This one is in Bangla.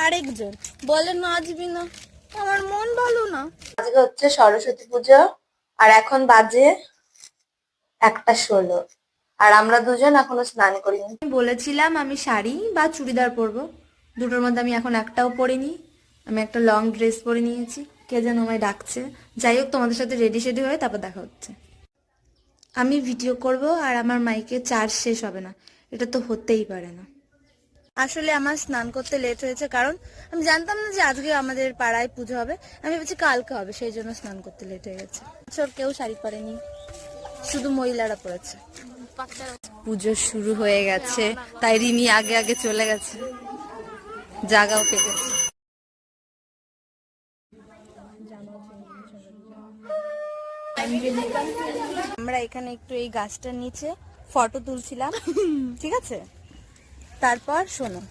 আরেকজন বলে নাচবি না, আমার মন ভালো না। আজকে হচ্ছে সরস্বতী পুজো আর এখন বাজে 1:16 আর আমরা দুজন এখনো স্নান করিনি। বলেছিলাম আমি শাড়ি বা চুড়িদার পরবো, দুটোর মধ্যে আমি এখন একটাও পরিনি। আমি একটা লং ড্রেস পরে নিয়েছি, কে যেন আমায় ডাকছে। যাই হোক, তোমাদের সাথে রেডি শেডি হয়ে তারপর দেখা হচ্ছে। আমি ভিডিও করব আর আমার মাইকে চার্জ শেষ হবে না, এটা তো হতেই পারে না। আসলে আমার স্নান করতে লেট হয়েছে, কারণ আমি জানতাম না যে আজকে আমাদের পাড়ায় পুজো হবে। আমি ভেবেছি কালকে হবে, সেই জন্য স্নান করতে লেট হয়ে গেছে। বছর কেউ শাড়ি পরেনি, শুধু মহিলারা পরেছে। পুজো শুরু হয়ে গেছে, তাই রিমি আগে আগে চলে গেছে, জাগাও পেয়ে গেছে। আমরা এখানে একটু এই গাছটার নিচে ফটো তুলছিলাম, ঠিক আছে? তারপর শোনো।